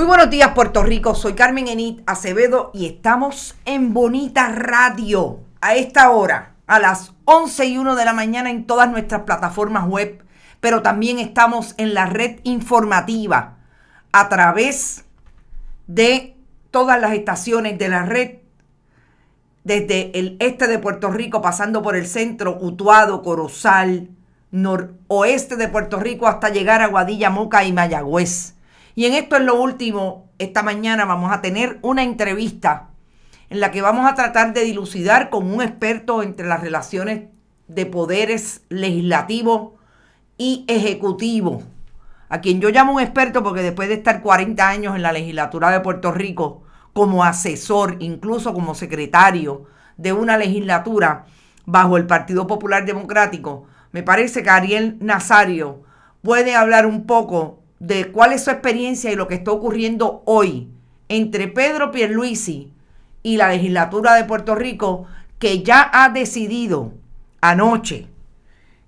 Muy buenos días, Puerto Rico. Soy Carmen Enid Acevedo y estamos en Bonita Radio a esta hora, a las 11:01 de la mañana en todas nuestras plataformas web, pero también estamos en la red informativa a través de todas las estaciones de la red, desde el este de Puerto Rico, pasando por el centro, Utuado, Corozal, noroeste de Puerto Rico, hasta llegar a Aguadilla, Moca y Mayagüez. Y en esto es lo último, esta mañana vamos a tener una entrevista en la que vamos a tratar de dilucidar con un experto entre las relaciones de poderes legislativo y ejecutivo, a quien yo llamo un experto porque después de estar 40 años en la legislatura de Puerto Rico, como asesor, incluso como secretario de una legislatura bajo el Partido Popular Democrático, me parece que Ariel Nazario puede hablar un poco de cuál es su experiencia y lo que está ocurriendo hoy entre Pedro Pierluisi y la legislatura de Puerto Rico, que ya ha decidido anoche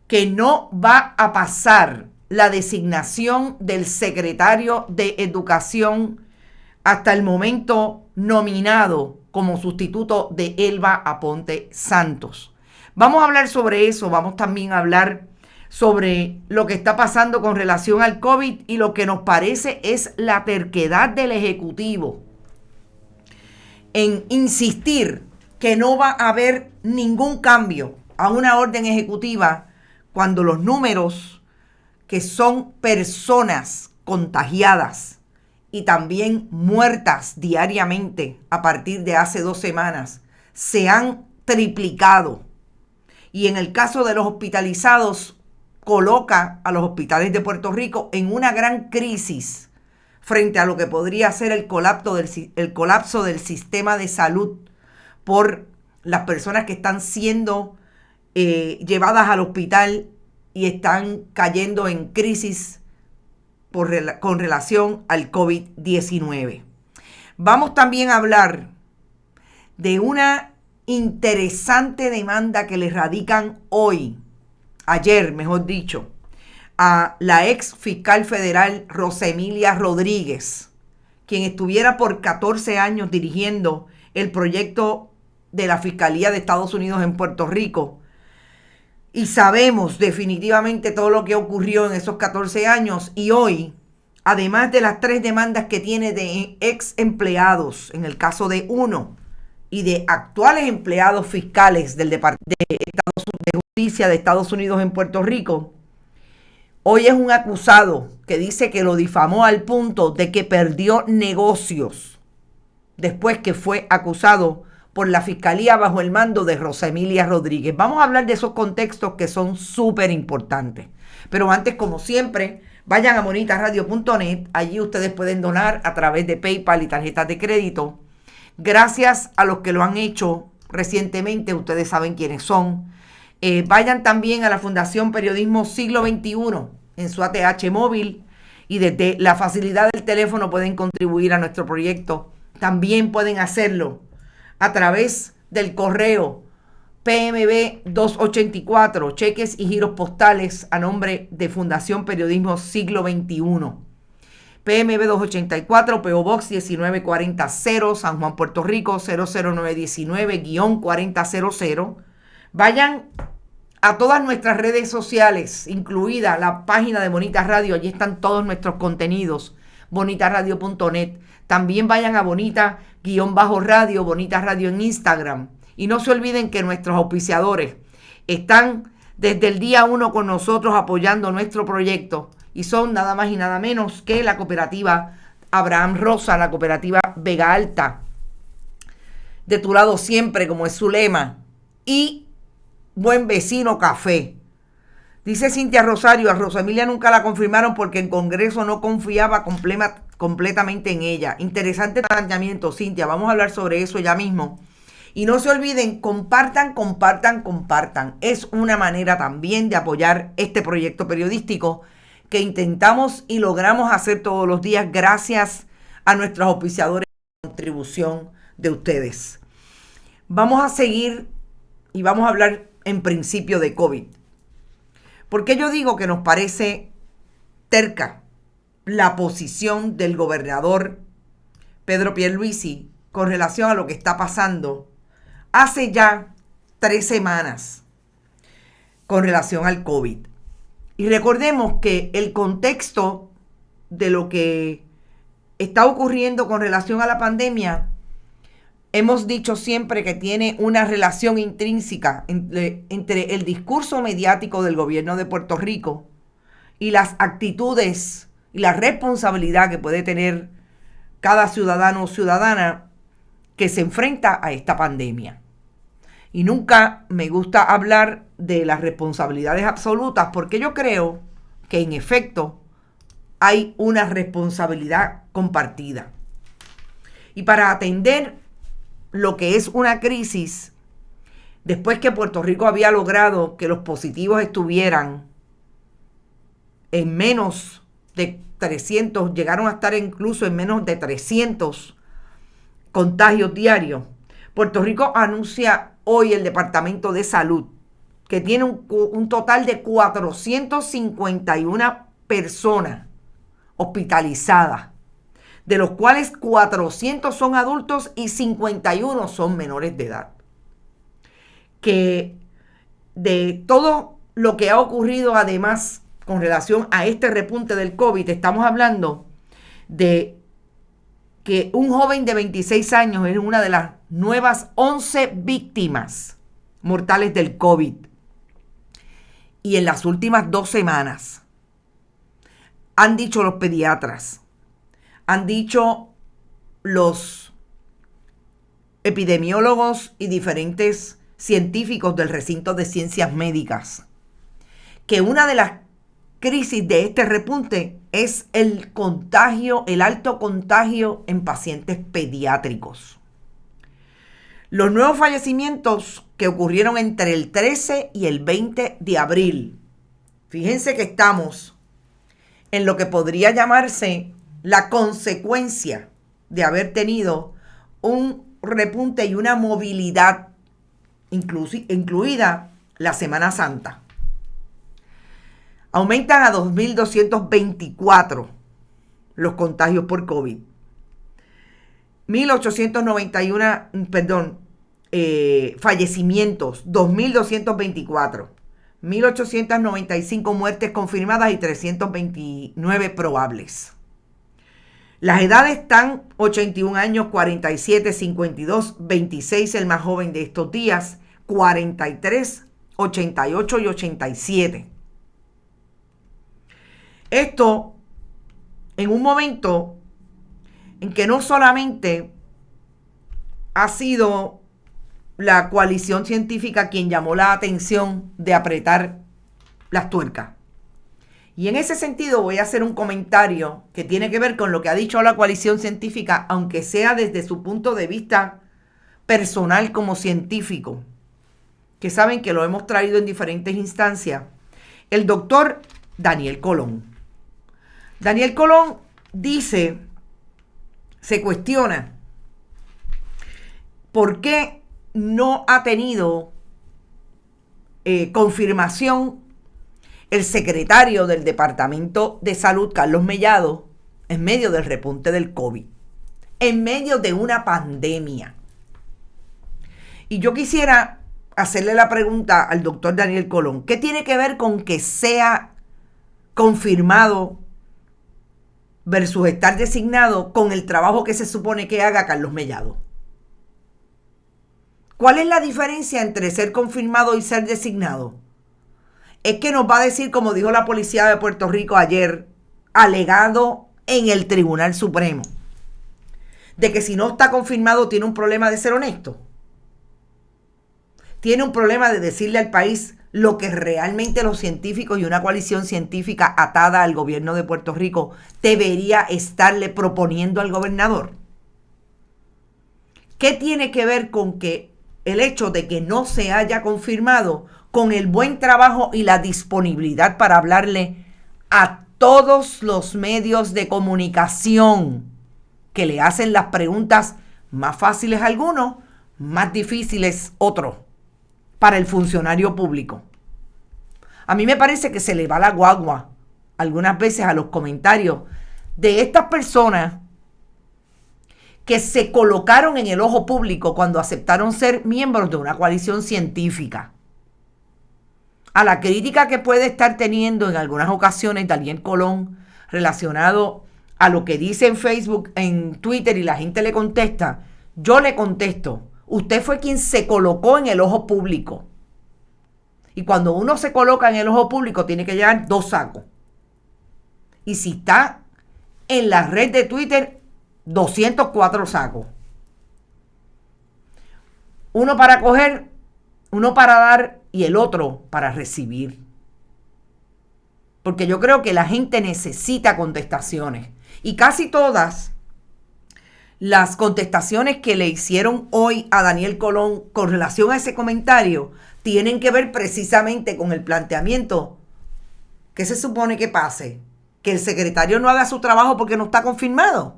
que no va a pasar la designación del secretario de Educación hasta el momento nominado como sustituto de Elba Aponte Santos. Vamos a hablar sobre eso, vamos también a hablar sobre lo que está pasando con relación al COVID y lo que nos parece es la terquedad del Ejecutivo en insistir que no va a haber ningún cambio a una orden ejecutiva cuando los números, que son personas contagiadas y también muertas diariamente a partir de hace 2 semanas, se han triplicado. Y en el caso de los hospitalizados, coloca a los hospitales de Puerto Rico en una gran crisis frente a lo que podría ser el colapso del sistema de salud por las personas que están siendo llevadas al hospital y están cayendo en crisis con relación al COVID-19. Vamos también a hablar de una interesante demanda que le radican ayer, mejor dicho, a la ex fiscal federal Rosemilia Rodríguez, quien estuviera por 14 años dirigiendo el proyecto de la Fiscalía de Estados Unidos en Puerto Rico. Y sabemos definitivamente todo lo que ocurrió en esos 14 años. Y hoy, además de las 3 demandas que tiene de ex empleados, en el caso de uno, y de actuales empleados fiscales del Departamento de Justicia de Estados Unidos en Puerto Rico, hoy es un acusado que dice que lo difamó al punto de que perdió negocios después que fue acusado por la Fiscalía bajo el mando de Rosemilia Rodríguez. Vamos a hablar de esos contextos que son súper importantes. Pero antes, como siempre, vayan a bonitaradio.net. Allí ustedes pueden donar a través de PayPal y tarjetas de crédito. Gracias a los que lo han hecho recientemente, ustedes saben quiénes son. Vayan también a la Fundación Periodismo Siglo XXI en su ATH móvil y desde la facilidad del teléfono pueden contribuir a nuestro proyecto. También pueden hacerlo a través del correo PMB 284, cheques y giros postales a nombre de Fundación Periodismo Siglo XXI. PMB 284, PO Box 19400, San Juan, Puerto Rico 00919-4000. Vayan a todas nuestras redes sociales, incluida la página de Bonita Radio. Allí están todos nuestros contenidos, bonitaradio.net. También vayan a Bonita-Radio, Bonita Radio en Instagram. Y no se olviden que nuestros auspiciadores están desde el día 1 con nosotros apoyando nuestro proyecto. Y son nada más y nada menos que la cooperativa Abraham Rosa, la cooperativa Vega Alta, de tu lado siempre, como es su lema, y Buen Vecino Café. Dice Cintia Rosario, a Rosemilia nunca la confirmaron porque el Congreso no confiaba completamente en ella. Interesante planteamiento, Cintia. Vamos a hablar sobre eso ya mismo. Y no se olviden, compartan. Es una manera también de apoyar este proyecto periodístico que intentamos y logramos hacer todos los días gracias a nuestros auspiciadores y la contribución de ustedes. Vamos a seguir y vamos a hablar en principio de COVID. ¿Por qué yo digo que nos parece terca la posición del gobernador Pedro Pierluisi, con relación a lo que está pasando hace ya 3 semanas con relación al COVID. Y recordemos que el contexto de lo que está ocurriendo con relación a la pandemia, hemos dicho siempre que tiene una relación intrínseca entre el discurso mediático del gobierno de Puerto Rico y las actitudes y la responsabilidad que puede tener cada ciudadano o ciudadana que se enfrenta a esta pandemia. Y nunca me gusta hablar de las responsabilidades absolutas porque yo creo que en efecto hay una responsabilidad compartida. Y para atender lo que es una crisis, después que Puerto Rico había logrado que los positivos estuvieran en menos de 300, llegaron a estar incluso en menos de 300 contagios diarios, Puerto Rico anuncia hoy el Departamento de Salud que tiene un total de 451 personas hospitalizadas, de los cuales 400 son adultos y 51 son menores de edad. Que de todo lo que ha ocurrido además con relación a este repunte del COVID, estamos hablando de que un joven de 26 años es una de las nuevas 11 víctimas mortales del COVID. Y en las últimas 2 semanas, han dicho los pediatras, han dicho los epidemiólogos y diferentes científicos del recinto de ciencias médicas, que una de las crisis de este repunte es el contagio, el alto contagio en pacientes pediátricos. Los nuevos fallecimientos que ocurrieron entre el 13 y el 20 de abril. Fíjense que estamos en lo que podría llamarse la consecuencia de haber tenido un repunte y una movilidad, incluida la Semana Santa. Aumentan a 2.224 los contagios por COVID. 1.891, fallecimientos, 2.224. 1.895 muertes confirmadas y 329 probables. Las edades están 81 años, 47, 52, 26 el más joven de estos días, 43, 88 y 87. Esto en un momento en que no solamente ha sido la coalición científica quien llamó la atención de apretar las tuercas. Y en ese sentido voy a hacer un comentario que tiene que ver con lo que ha dicho la coalición científica, aunque sea desde su punto de vista personal como científico, que saben que lo hemos traído en diferentes instancias. El doctor Daniel Colón. Daniel Colón dice, se cuestiona por qué no ha tenido confirmación el secretario del Departamento de Salud, Carlos Mellado, en medio del repunte del COVID, en medio de una pandemia. Y yo quisiera hacerle la pregunta al doctor Daniel Colón, ¿qué tiene que ver con que sea confirmado versus estar designado con el trabajo que se supone que haga Carlos Mellado? ¿Cuál es la diferencia entre ser confirmado y ser designado? Es que nos va a decir, como dijo la policía de Puerto Rico ayer, alegado en el Tribunal Supremo, de que si no está confirmado tiene un problema de ser honesto. Tiene un problema de decirle al país lo que realmente los científicos y una coalición científica atada al gobierno de Puerto Rico debería estarle proponiendo al gobernador. ¿Qué tiene que ver con que el hecho de que no se haya confirmado con el buen trabajo y la disponibilidad para hablarle a todos los medios de comunicación que le hacen las preguntas más fáciles a algunos, más difíciles otros, para el funcionario público? A mí me parece que se le va la guagua algunas veces a los comentarios de estas personas que se colocaron en el ojo público cuando aceptaron ser miembros de una coalición científica. A la crítica que puede estar teniendo en algunas ocasiones Daniel Colón relacionado a lo que dice en Facebook, en Twitter, y la gente le contesta, yo le contesto, usted fue quien se colocó en el ojo público. Y cuando uno se coloca en el ojo público tiene que llevar 2 sacos. Y si está en la red de Twitter, 204 sacos. Uno para coger, uno para dar y el otro para recibir. Porque yo creo que la gente necesita contestaciones. Y casi todas las contestaciones que le hicieron hoy a Daniel Colón con relación a ese comentario tienen que ver precisamente con el planteamiento que se supone que pase. Que el secretario no haga su trabajo porque no está confirmado.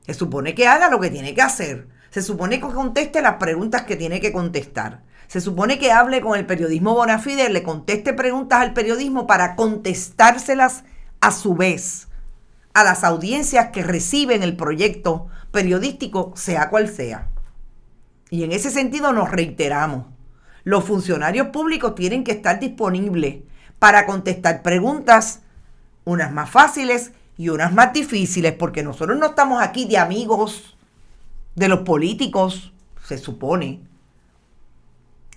Se supone que haga lo que tiene que hacer. Se supone que conteste las preguntas que tiene que contestar. Se supone que hable con el periodismo bona fide, le conteste preguntas al periodismo para contestárselas a su vez a las audiencias que reciben el proyecto periodístico, sea cual sea. Y en ese sentido nos reiteramos. Los funcionarios públicos tienen que estar disponibles para contestar preguntas, unas más fáciles y unas más difíciles, porque nosotros no estamos aquí de amigos de los políticos, se supone,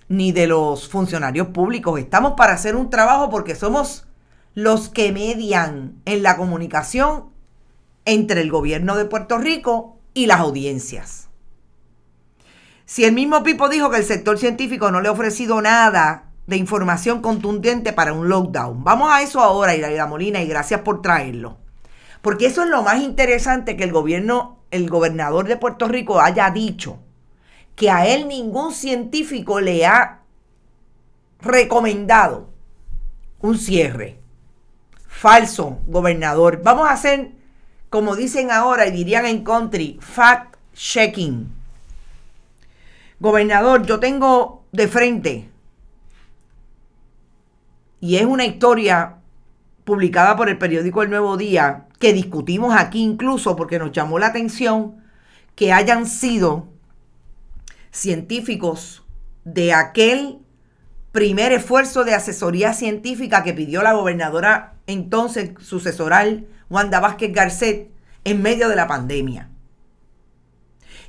ni de los funcionarios públicos. Estamos para hacer un trabajo porque somos los que median en la comunicación entre el gobierno de Puerto Rico y las audiencias. Si el mismo Pipo dijo que el sector científico no le ha ofrecido nada de información contundente para un lockdown, vamos a eso ahora, Iraida Molina, y gracias por traerlo. Porque eso es lo más interesante, que el gobernador de Puerto Rico haya dicho que a él ningún científico le ha recomendado un cierre. Falso, gobernador. Vamos a hacer, como dicen ahora y dirían en country, fact-checking. Gobernador, yo tengo de frente, y es una historia publicada por el periódico El Nuevo Día, que discutimos aquí incluso porque nos llamó la atención que hayan sido científicos de aquel primer esfuerzo de asesoría científica que pidió la gobernadora entonces sucesoral Wanda Vázquez Garcet en medio de la pandemia.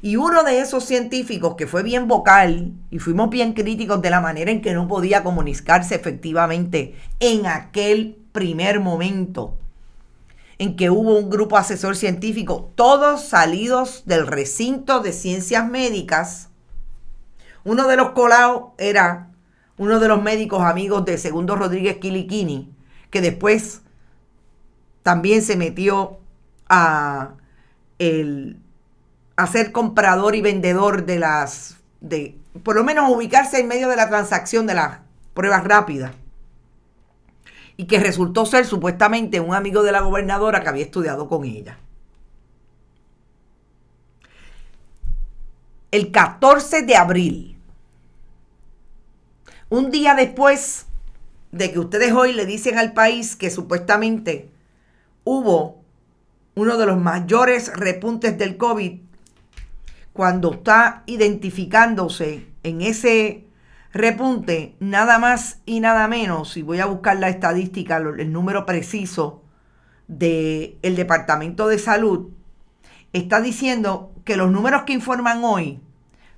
Y uno de esos científicos que fue bien vocal y fuimos bien críticos de la manera en que no podía comunicarse efectivamente en aquel primer momento en que hubo un grupo asesor científico, todos salidos del recinto de ciencias médicas. Uno de los colados era uno de los médicos amigos de Segundo Rodríguez Quiliquini, que después también se metió a ser comprador y vendedor de por lo menos ubicarse en medio de la transacción de las pruebas rápidas. Y que resultó ser supuestamente un amigo de la gobernadora que había estudiado con ella. El 14 de abril, un día después de que ustedes hoy le dicen al país que supuestamente hubo uno de los mayores repuntes del COVID, cuando está identificándose en ese repunte nada más y nada menos, y voy a buscar la estadística, el número preciso del Departamento de Salud, está diciendo que los números que informan hoy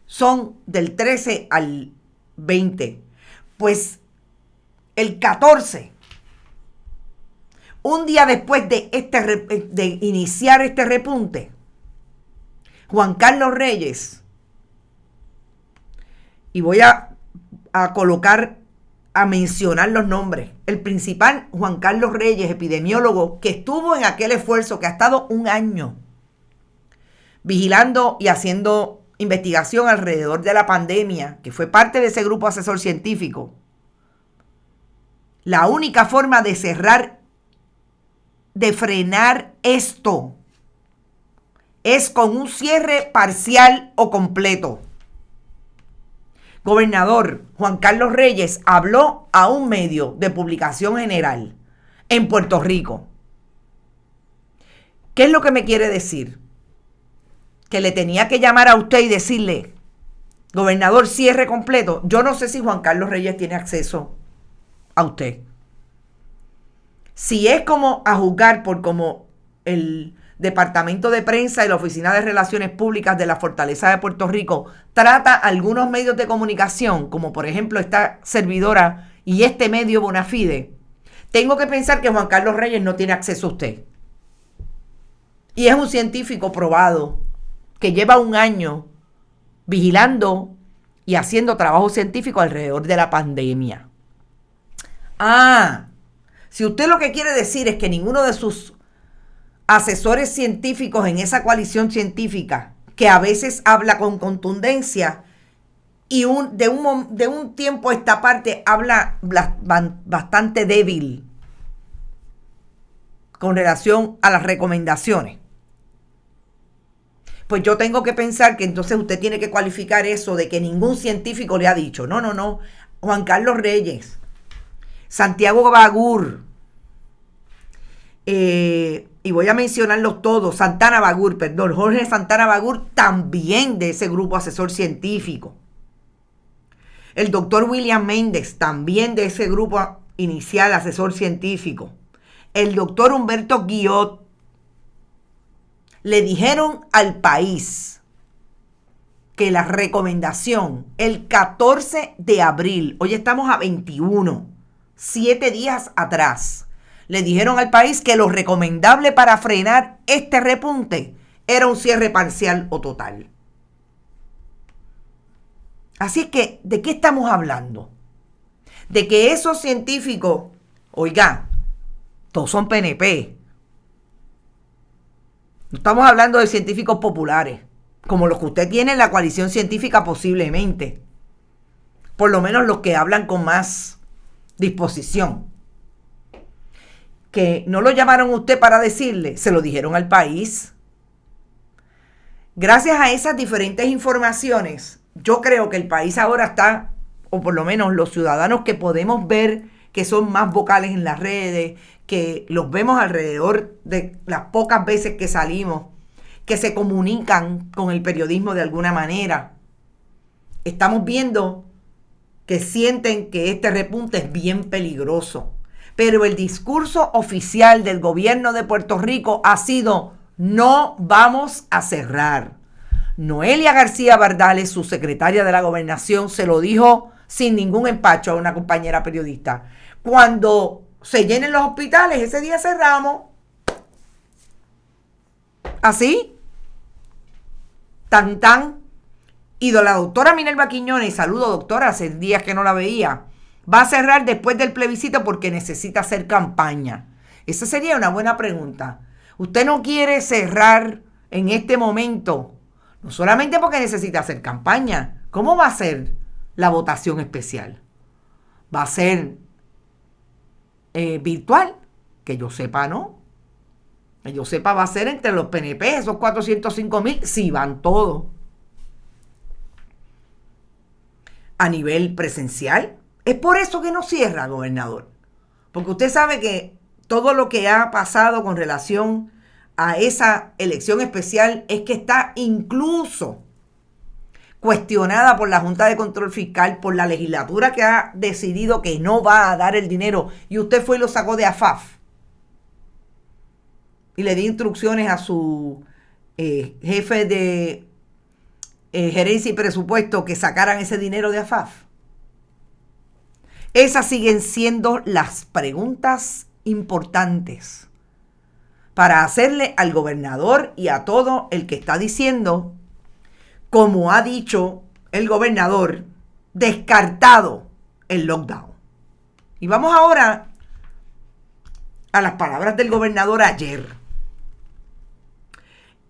son del 13 al 20. Pues el 14, un día después de iniciar este repunte, Juan Carlos Reyes, y voy a mencionar los nombres. El principal, Juan Carlos Reyes, epidemiólogo, que estuvo en aquel esfuerzo, que ha estado un año vigilando y haciendo investigación alrededor de la pandemia, que fue parte de ese grupo asesor científico. La única forma de cerrar, de frenar esto, es con un cierre parcial o completo. Gobernador Juan Carlos Reyes habló a un medio de publicación general en Puerto Rico. ¿Qué es lo que me quiere decir? que le tenía que llamar a usted y decirle, gobernador, cierre completo, yo no sé si Juan Carlos Reyes tiene acceso a usted. Si es como a juzgar por como el Departamento de Prensa y la Oficina de Relaciones Públicas de la Fortaleza de Puerto Rico trata algunos medios de comunicación, como por ejemplo esta servidora y este medio Bonafide, tengo que pensar que Juan Carlos Reyes no tiene acceso a usted. Y es un científico probado que lleva un año vigilando y haciendo trabajo científico alrededor de la pandemia. Si usted lo que quiere decir es que ninguno de sus asesores científicos en esa coalición científica, que a veces habla con contundencia y de un tiempo a esta parte habla bastante débil con relación a las recomendaciones, pues yo tengo que pensar que entonces usted tiene que cualificar eso de que ningún científico le ha dicho. No. Juan Carlos Reyes, Santiago Bagur, y voy a mencionarlos todos, Jorge Santana Bagur, también de ese grupo asesor científico. El doctor William Méndez, también de ese grupo inicial asesor científico. El doctor Humberto Guillot. Le dijeron al país que la recomendación el 14 de abril, hoy estamos a 21, 7 días atrás, le dijeron al país que lo recomendable para frenar este repunte era un cierre parcial o total. Así que, ¿de qué estamos hablando? De que esos científicos, oiga, todos son PNP. No estamos hablando de científicos populares, como los que usted tiene en la coalición científica posiblemente. Por lo menos los que hablan con más disposición. Que no lo llamaron a usted para decirle, se lo dijeron al país. Gracias a esas diferentes informaciones, yo creo que el país ahora está, o por lo menos los ciudadanos que podemos ver que son más vocales en las redes, que los vemos alrededor de las pocas veces que salimos, que se comunican con el periodismo de alguna manera. Estamos viendo que sienten que este repunte es bien peligroso. Pero el discurso oficial del gobierno de Puerto Rico ha sido: no vamos a cerrar. Noelia García Bardales, su secretaria de la Gobernación, se lo dijo sin ningún empacho a una compañera periodista. Cuando se llenen los hospitales, ese día cerramos. Así. Tan. Y la doctora Minerva Quiñones, saludo doctora, hace días que no la veía, va a cerrar después del plebiscito porque necesita hacer campaña. Esa sería una buena pregunta. Usted no quiere cerrar en este momento, no solamente porque necesita hacer campaña. ¿Cómo va a ser la votación especial? ¿Va a ser virtual? Que yo sepa, no. Que yo sepa, va a ser entre los PNP, esos 405,000, si van todos. A nivel presencial. Es por eso que no cierra, gobernador. Porque usted sabe que todo lo que ha pasado con relación a esa elección especial es que está incluso cuestionada por la Junta de Control Fiscal, por la legislatura que ha decidido que no va a dar el dinero, y usted fue y lo sacó de AFAF. Y le dio instrucciones a su jefe de gerencia y presupuesto que sacaran ese dinero de AFAF. Esas siguen siendo las preguntas importantes para hacerle al gobernador y a todo el que está diciendo, como ha dicho el gobernador, descartado el lockdown. Y vamos ahora a las palabras del gobernador ayer.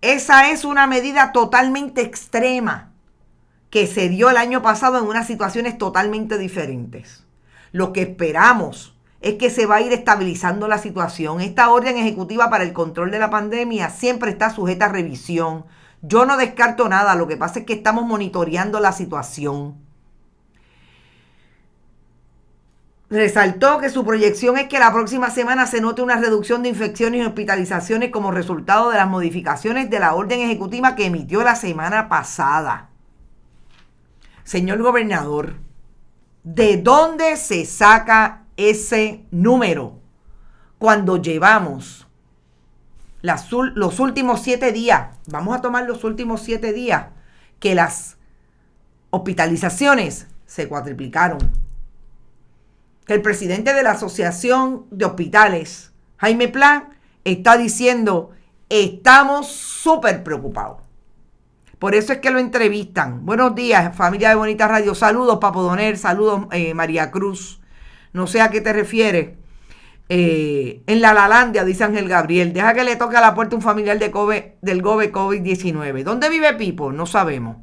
Esa es una medida totalmente extrema que se dio el año pasado en unas situaciones totalmente diferentes. Lo que esperamos es que se va a ir estabilizando la situación. Esta orden ejecutiva para el control de la pandemia siempre está sujeta a revisión. Yo no descarto nada, lo que pasa es que estamos monitoreando la situación. Resaltó que su proyección es que la próxima semana se note una reducción de infecciones y hospitalizaciones como resultado de las modificaciones de la orden ejecutiva que emitió la semana pasada. Señor gobernador, ¿de dónde se saca ese número cuando llevamos los últimos 7 días? Vamos a tomar los últimos 7 días que las hospitalizaciones se cuatriplicaron. Que el presidente de la Asociación de Hospitales, Jaime Plan, está diciendo: estamos súper preocupados. Por eso es que lo entrevistan. Buenos días, familia de Bonita Radio. Saludos, Papo Donel. Saludos, María Cruz. No sé a qué te refieres. En la Lalandia, dice Ángel Gabriel. Deja que le toque a la puerta un familiar del GOBE COVID-19. ¿Dónde vive Pipo? No sabemos.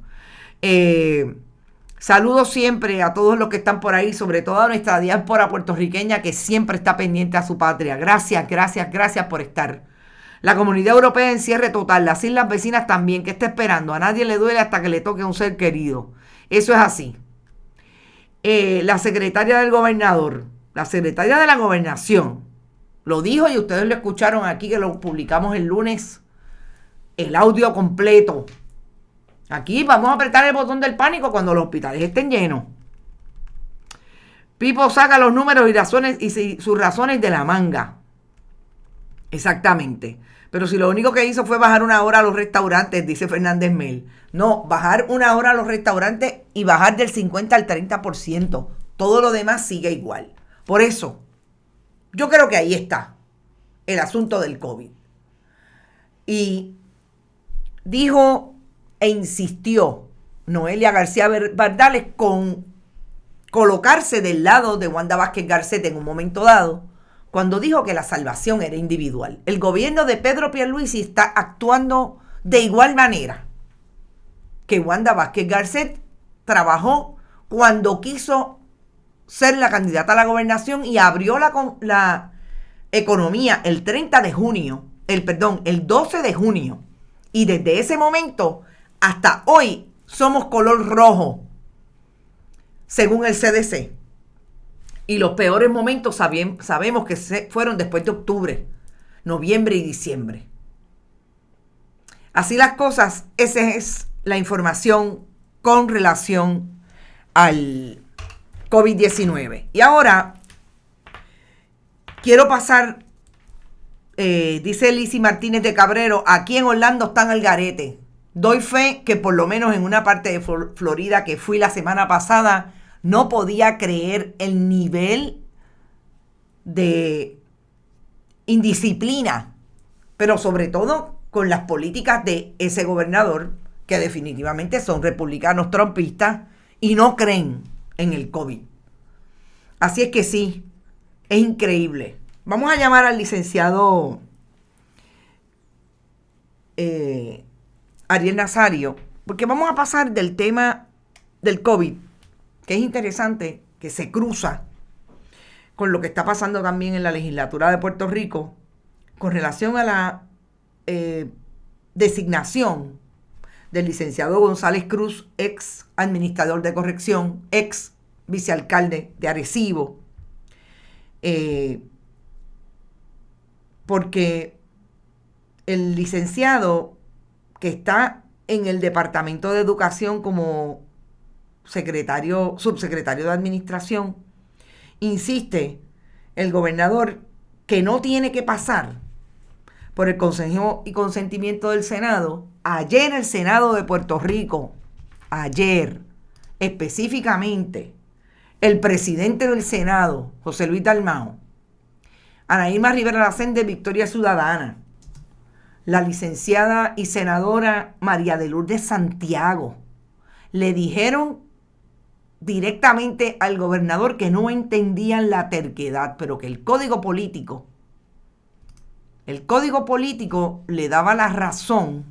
Saludos siempre a todos los que están por ahí, sobre todo a nuestra diáspora puertorriqueña que siempre está pendiente a su patria. Gracias, gracias, gracias por estar. La comunidad europea en cierre total, las islas vecinas también, que está esperando. A nadie le duele hasta que le toque a un ser querido. Eso es así. La secretaria del gobernador, la secretaria de la gobernación, lo dijo y ustedes lo escucharon aquí, que lo publicamos el lunes, el audio completo. Aquí vamos a apretar el botón del pánico cuando los hospitales estén llenos. Pipo saca los números y sus razones de la manga. Exactamente. Pero si lo único que hizo fue bajar 1 hora a los restaurantes, dice Fernández Mel. No, bajar 1 hora a los restaurantes y bajar del 50 al 30%. Todo lo demás sigue igual. Por eso, yo creo que ahí está el asunto del COVID. Y dijo e insistió Noelia García Bardales con colocarse del lado de Wanda Vázquez Garcet en un momento dado, cuando dijo que la salvación era individual. El gobierno de Pedro Pierluisi está actuando de igual manera que Wanda Vázquez Garcet trabajó cuando quiso ser la candidata a la gobernación y abrió la economía el 12 de junio. Y desde ese momento hasta hoy somos color rojo, según el CDC. Y los peores momentos sabemos que fueron después de octubre, noviembre y diciembre. Así las cosas, esa es la información con relación al COVID-19. Y ahora quiero pasar, dice Lizzy Martínez de Cabrero, aquí en Orlando están al garete. Doy fe que por lo menos en una parte de Florida que fui la semana pasada, no podía creer el nivel de indisciplina, pero sobre todo con las políticas de ese gobernador, que definitivamente son republicanos trumpistas y no creen en el COVID. Así es que sí, es increíble. Vamos a llamar al licenciado Ariel Nazario, porque vamos a pasar del tema del COVID, que es interesante, que se cruza con lo que está pasando también en la legislatura de Puerto Rico con relación a la designación del licenciado González Cruz, ex administrador de corrección, ex vicealcalde de Arecibo, porque el licenciado que está en el Departamento de Educación como subsecretario de Administración, insiste el gobernador que no tiene que pasar por el consejo y consentimiento del Senado. Ayer el Senado de Puerto Rico, específicamente, el presidente del Senado, José Luis Dalmau, Ana Irma Rivera Lacén de Victoria Ciudadana, la licenciada y senadora María de Lourdes Santiago, le dijeron directamente al gobernador que no entendían la terquedad, pero que el código político le daba la razón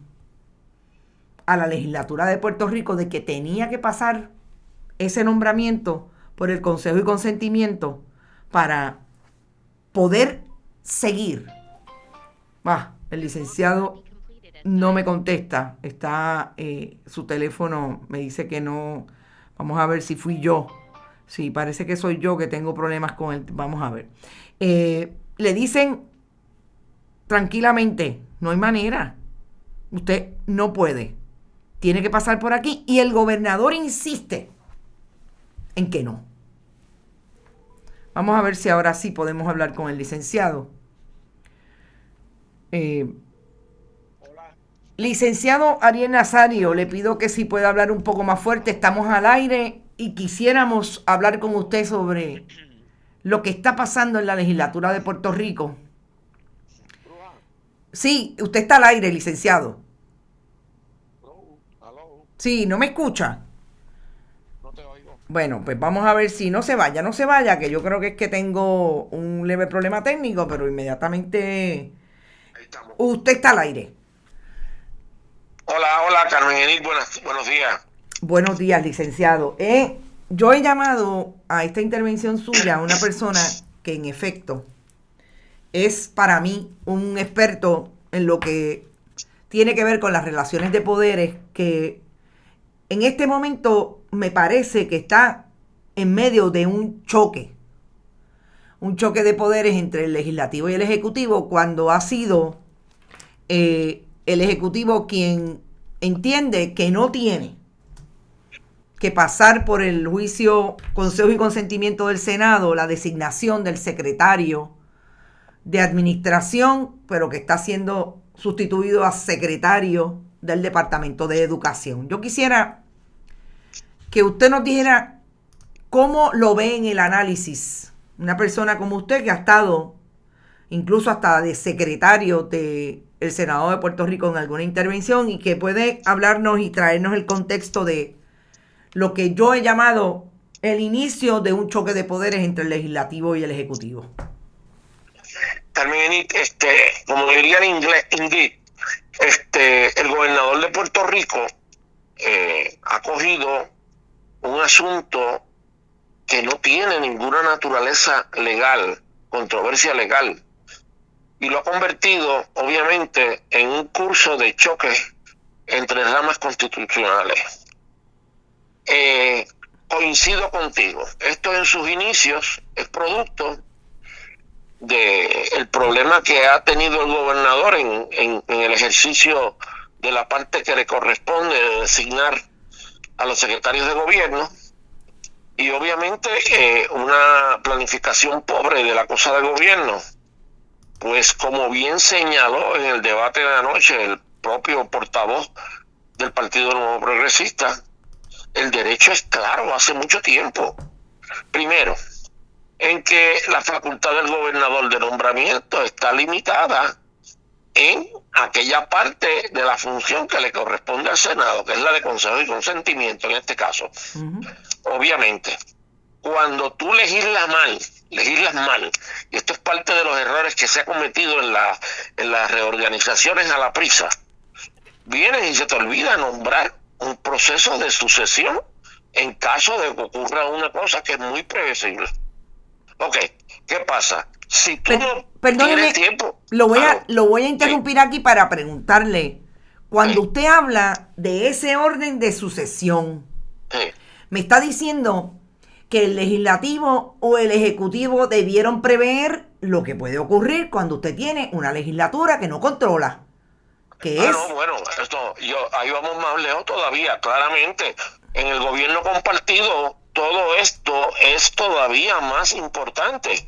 a la legislatura de Puerto Rico de que tenía que pasar ese nombramiento por el consejo y consentimiento para poder seguir. El licenciado no me contesta, está su teléfono, me dice que no. Vamos a ver si fui yo. Sí, parece que soy yo que tengo problemas con el... Vamos a ver. Le dicen tranquilamente, no hay manera. Usted no puede. Tiene que pasar por aquí. Y el gobernador insiste en que no. Vamos a ver si ahora sí podemos hablar con el licenciado. Licenciado Ariel Nazario, le pido que si pueda hablar un poco más fuerte. Estamos al aire y quisiéramos hablar con usted sobre lo que está pasando en la legislatura de Puerto Rico. Bruja, Sí, usted está al aire, licenciado. aló, Sí, ¿no me escucha? no te oigo. Bueno, pues vamos a ver si no se vaya, que yo creo que es que tengo un leve problema técnico, pero inmediatamente Ahí estamos. usted está al aire. Hola, hola, Carmen Enid, buenos días. Buenos días, licenciado. Yo he llamado a esta intervención suya a una persona que en efecto es para mí un experto en lo que tiene que ver con las relaciones de poderes, que en este momento me parece que está en medio de un choque de poderes entre el legislativo y el ejecutivo, cuando ha sido el ejecutivo quien entiende que no tiene que pasar por el juicio, consejo y consentimiento del Senado, la designación del secretario de administración, pero que está siendo sustituido a secretario del Departamento de Educación. Yo quisiera que usted nos dijera cómo lo ve en el análisis una persona como usted que ha estado incluso hasta de secretario del Senado de Puerto Rico en alguna intervención y que puede hablarnos y traernos el contexto de lo que yo he llamado el inicio de un choque de poderes entre el legislativo y el ejecutivo. Carmen Enid, como diría en inglés, indeed, el gobernador de Puerto Rico ha cogido un asunto que no tiene ninguna naturaleza legal, controversia legal, y lo ha convertido, obviamente, en un curso de choque entre ramas constitucionales. Coincido contigo. Esto en sus inicios es producto del problema que ha tenido el gobernador en el ejercicio de la parte que le corresponde de designar a los secretarios de gobierno y obviamente una planificación pobre de la cosa de gobierno. Pues como bien señaló en el debate de anoche el propio portavoz del Partido Nuevo Progresista, el derecho es claro hace mucho tiempo. Primero, en que la facultad del gobernador de nombramiento está limitada en aquella parte de la función que le corresponde al Senado, que es la de consejo y consentimiento en este caso. Obviamente, cuando tú legislas mal, y esto es parte de los errores que se ha cometido en las reorganizaciones a la prisa, vienes y se te olvida nombrar un proceso de sucesión en caso de que ocurra una cosa que es muy previsible. Ok, ¿qué pasa? Si tú no tienes tiempo... Lo voy a interrumpir aquí para preguntarle. Cuando usted habla de ese orden de sucesión, me está diciendo que el legislativo o el ejecutivo debieron prever lo que puede ocurrir cuando usted tiene una legislatura que no controla. No, bueno, ahí vamos más lejos todavía, claramente. En el gobierno compartido, todo esto es todavía más importante.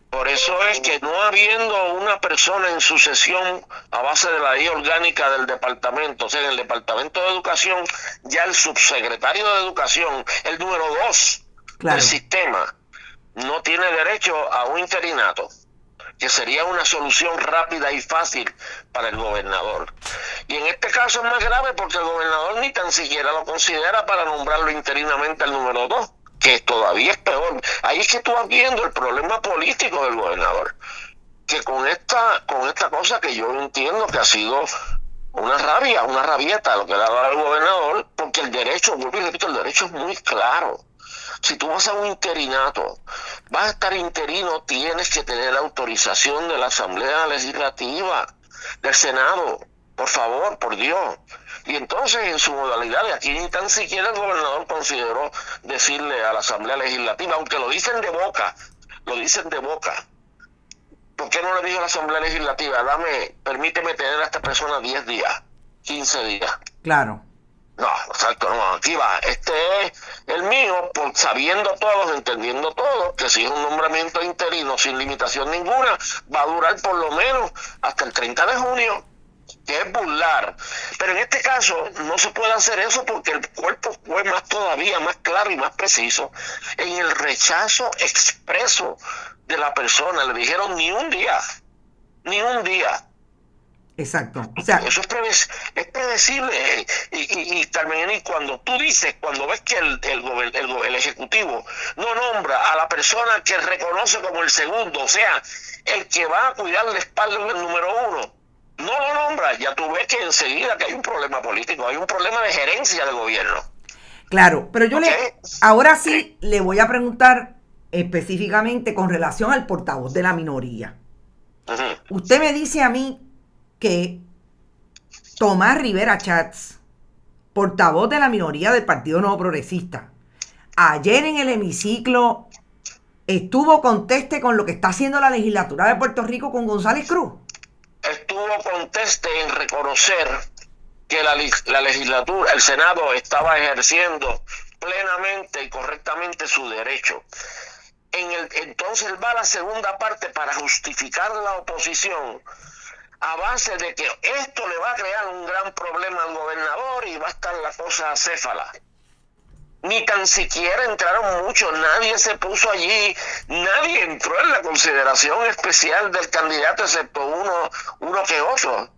Por eso es que no habiendo una persona en sucesión a base de la ley orgánica del departamento, o sea, en el departamento de educación, ya el subsecretario de educación, el número 2 del sistema, no tiene derecho a un interinato, que sería una solución rápida y fácil para el gobernador. Y en este caso es más grave porque el gobernador ni tan siquiera lo considera para nombrarlo interinamente al número 2, que todavía es peor. Ahí es que tú vas viendo el problema político del gobernador, que con esta cosa que yo entiendo que ha sido una rabieta lo que le ha dado al gobernador, porque el derecho, vuelvo y repito, el derecho es muy claro. Si tú vas a un interinato, vas a estar interino, tienes que tener la autorización de la Asamblea Legislativa, del Senado, por favor, por Dios. Y entonces en su modalidad, de aquí ni tan siquiera el gobernador consideró decirle a la Asamblea Legislativa, aunque lo dicen de boca, ¿por qué no le dijo a la Asamblea Legislativa, permíteme tener a esta persona 10 días, 15 días? Claro. No, exacto, no, aquí va. Este es el mío, sabiendo todos, entendiendo todos, que si es un nombramiento interino sin limitación ninguna, va a durar por lo menos hasta el 30 de junio, que es burlar. Pero en este caso no se puede hacer eso porque el cuerpo fue todavía más claro y más preciso en el rechazo expreso de la persona. Le dijeron ni un día. Exacto. O sea, eso es predecible. Y Carmen, y cuando ves que el Ejecutivo no nombra a la persona que reconoce como el segundo, o sea, el que va a cuidar la espalda del número uno, no lo nombra, ya tú ves que enseguida que hay un problema político, hay un problema de gerencia del gobierno. Claro, pero ahora sí le voy a preguntar específicamente con relación al portavoz de la minoría. Uh-huh. Usted me dice a mí que Tomás Rivera Schatz, portavoz de la minoría del Partido Nuevo Progresista, ayer en el hemiciclo estuvo conteste con lo que está haciendo la legislatura de Puerto Rico con González Cruz. Estuvo conteste en reconocer que la legislatura, el Senado estaba ejerciendo plenamente y correctamente su derecho. Entonces va a la segunda parte para justificar la oposición a base de que esto le va a crear un gran problema al gobernador y va a estar la cosa acéfala. Ni tan siquiera entraron muchos, nadie se puso allí, nadie entró en la consideración especial del candidato excepto uno que otro.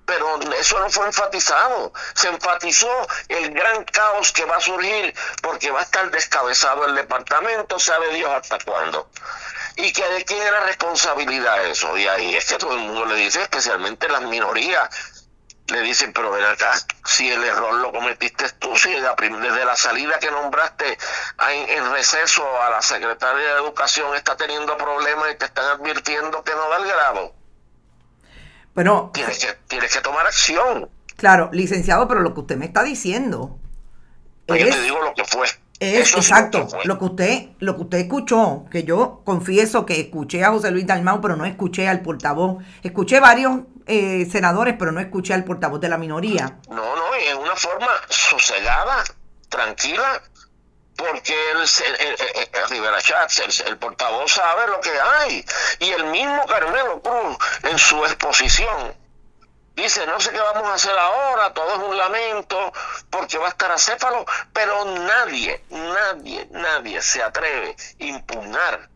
Pero eso no fue enfatizado. Se enfatizó el gran caos que va a surgir porque va a estar descabezado el departamento, sabe Dios hasta cuándo. Y que de quién era responsabilidad eso. Y ahí es que todo el mundo le dice, especialmente las minorías, le dicen, pero ven acá, si el error lo cometiste tú, si desde la salida que nombraste en receso a la secretaria de Educación está teniendo problemas y te están advirtiendo que no da el grado. Bueno, tienes que tomar acción. Claro, licenciado, pero lo que usted me está diciendo yo te digo lo que fue. Es exacto, lo que usted escuchó, que yo confieso que escuché a José Luis Dalmau, pero no escuché al portavoz. Escuché varios senadores, pero no escuché al portavoz de la minoría. No, y en una forma sosegada, tranquila, porque Rivera Schatz, el portavoz, sabe lo que hay. Y el mismo Carmelo Cruz, en su exposición, dice, no sé qué vamos a hacer ahora, todo es un lamento, porque va a estar acéfalo, pero nadie se atreve a impugnar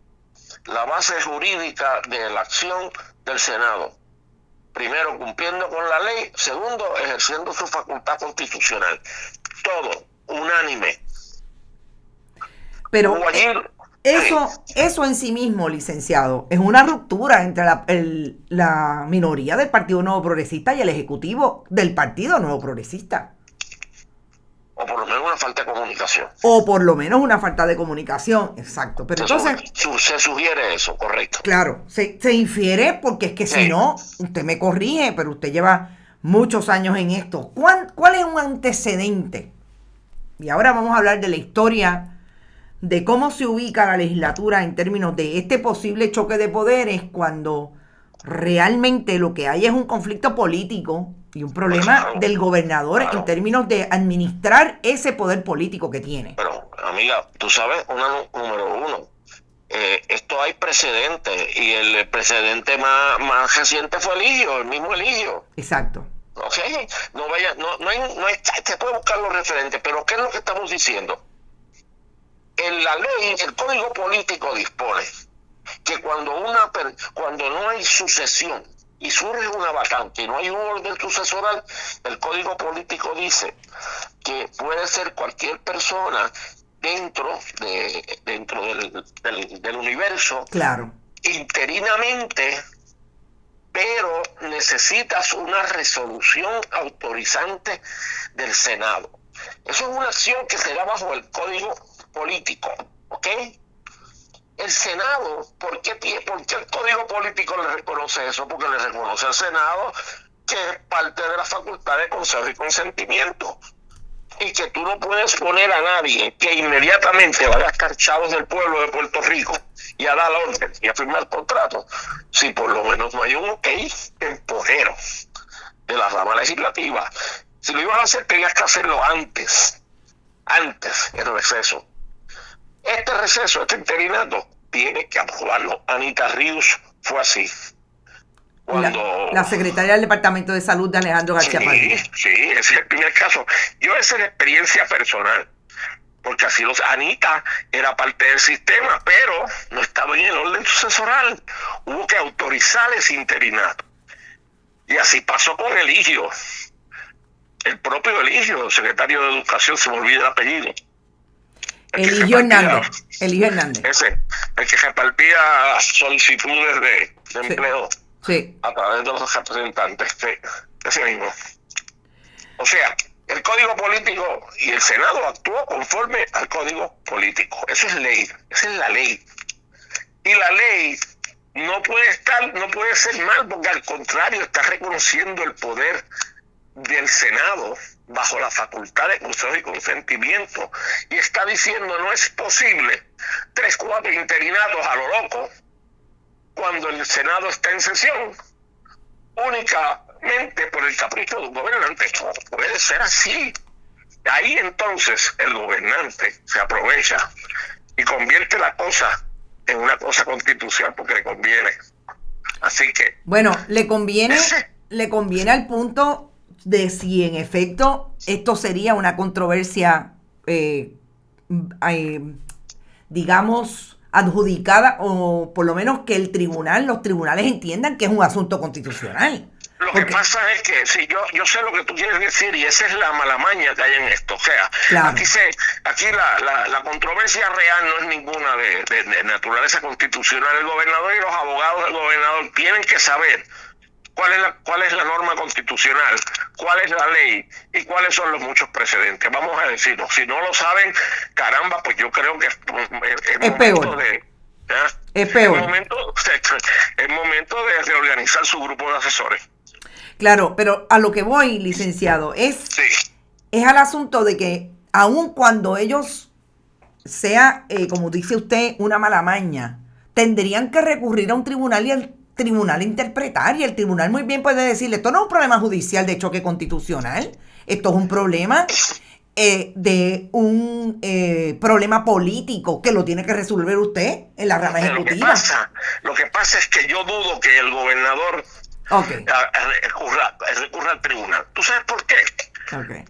la base jurídica de la acción del Senado. Primero, cumpliendo con la ley. Segundo, ejerciendo su facultad constitucional. Todo, unánime. Pero eso en sí mismo, licenciado, es una ruptura entre la minoría del Partido Nuevo Progresista y el Ejecutivo del Partido Nuevo Progresista. O por lo menos una falta de comunicación. Exacto. Pero entonces se sugiere eso, correcto. Claro, se infiere porque es que si no, usted me corrige, pero usted lleva muchos años en esto. ¿Cuál es un antecedente? Y ahora vamos a hablar de la historia de cómo se ubica la legislatura en términos de este posible choque de poderes cuando realmente lo que hay es un conflicto político y un problema del gobernador en términos de administrar ese poder político que tiene. Pero, amiga, tú sabes, número uno, esto hay precedentes y el precedente más reciente fue el mismo Eligio. Exacto. ¿Ok? No hay, se puede buscar los referentes, pero ¿qué es lo que estamos diciendo? En la ley, el Código Político dispone que cuando no hay sucesión y surge una vacante y no hay un orden sucesoral, el Código Político dice que puede ser cualquier persona dentro del universo, claro, interinamente, pero necesitas una resolución autorizante del Senado. Eso es una acción que se da bajo el Código Político, ¿ok? El Senado, ¿por qué el Código Político le reconoce eso? Porque le reconoce al Senado que es parte de la facultad de consejo y consentimiento, y que tú no puedes poner a nadie que inmediatamente va a gastar chavos del pueblo de Puerto Rico y a dar orden y a firmar contratos si por lo menos no hay un ok temporero de la rama legislativa. Si lo ibas a hacer, tenías que hacerlo antes el receso. Este receso, este interinato, tiene que aprobarlo. Anita Ríos fue así. Cuando la secretaria del Departamento de Salud de Alejandro García Padilla. Sí, ese es el primer caso. Yo esa es la experiencia personal, porque así Anita era parte del sistema, pero no estaba en el orden sucesoral. Hubo que autorizar ese interinato. Y así pasó con Eligio. El propio Eligio, secretario de Educación, se me olvida el apellido. Eligio Hernández. Ese, el que repartía solicitudes de empleo. Sí. A través de los representantes, sí, ese mismo. O sea, el Código Político y el Senado actuó conforme al Código Político. Eso es ley, esa es la ley. Y la ley no puede ser mal, porque al contrario está reconociendo el poder del Senado bajo la facultad de consejo y consentimiento, y está diciendo no es posible 3, 4 interinatos a lo loco cuando el Senado está en sesión, únicamente por el capricho de un gobernante. No puede ser así. Ahí entonces el gobernante se aprovecha y convierte la cosa en una cosa constitucional porque le conviene. Así que... Bueno, le conviene al punto de si en efecto esto sería una controversia, digamos, adjudicada, o por lo menos que los tribunales entiendan que es un asunto constitucional. Lo que pasa es que, sí, yo sé lo que tú quieres decir, y esa es la mala maña que hay en esto. O sea, claro, aquí la controversia real no es ninguna de naturaleza constitucional. El gobernador y los abogados del gobernador tienen que saber cuál es la norma constitucional, cuál es la ley y cuáles son los muchos precedentes. Vamos a decirlo. Si no lo saben, caramba, pues yo creo que es peor. Es peor. Es momento de reorganizar su grupo de asesores. Claro, pero a lo que voy, licenciado, es al asunto de que aun cuando ellos sea, como dice usted, una mala maña, tendrían que recurrir a un tribunal y el tribunal interpretar, y el tribunal muy bien puede decirle, esto no es un problema judicial de choque constitucional, esto es un problema de un problema político que lo tiene que resolver usted en la rama ejecutiva. Lo que pasa es que yo dudo que el gobernador recurra al tribunal. ¿Tú sabes por qué?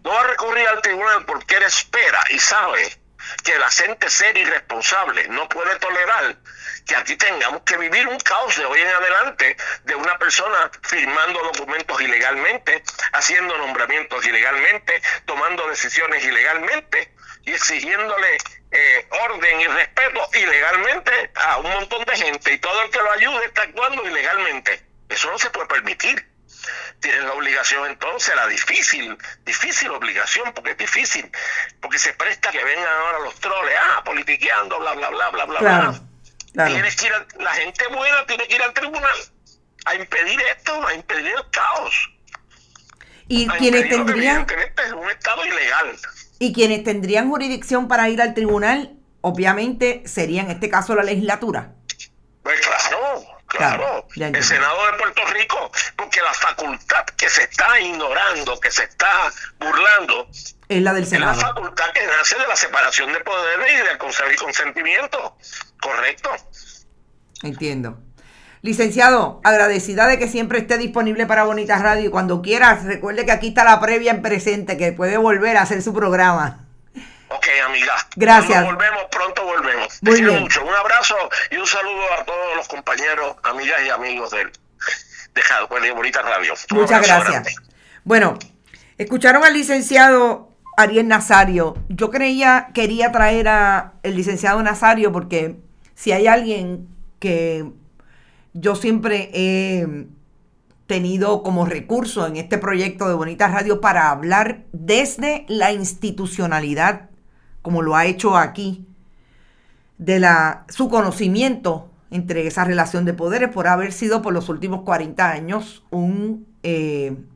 No va a recurrir al tribunal porque él espera y sabe que la gente seria y responsable no puede tolerar que aquí tengamos que vivir un caos de hoy en adelante de una persona firmando documentos ilegalmente, haciendo nombramientos ilegalmente, tomando decisiones ilegalmente y exigiéndole orden y respeto ilegalmente a un montón de gente, y todo el que lo ayude está actuando ilegalmente. Eso no se puede permitir. Tienen la obligación entonces, la difícil obligación, porque es difícil, porque se presta que vengan ahora los troles, politiqueando, bla, bla, bla, bla, bla, claro, bla. Claro. La gente buena tiene que ir al tribunal a impedir esto, a impedir el caos. Y quienes tendrían... Es un estado ilegal. Y quienes tendrían jurisdicción para ir al tribunal, obviamente, sería en este caso la legislatura. Pues claro, el Senado de Puerto Rico, porque la facultad que se está ignorando, que se está burlando, es la del Senado. Es la facultad que nace de la separación de poderes y del consejo y consentimiento. Correcto. Entiendo. Licenciado, agradecida de que siempre esté disponible para Bonita Radio, y cuando quiera, recuerde que aquí está la previa en presente, que puede volver a hacer su programa. Ok, amiga. Gracias. Pronto volvemos. Muy bien. Mucho. Un abrazo y un saludo a todos los compañeros, amigas y amigos de Bonita Radio. Muchas gracias. Grande. Bueno, escucharon al licenciado Ariel Nazario. Yo quería traer a el licenciado Nazario porque si hay alguien que yo siempre he tenido como recurso en este proyecto de Bonita Radio para hablar desde la institucionalidad, como lo ha hecho aquí, de su conocimiento entre esa relación de poderes por haber sido por los últimos 40 años un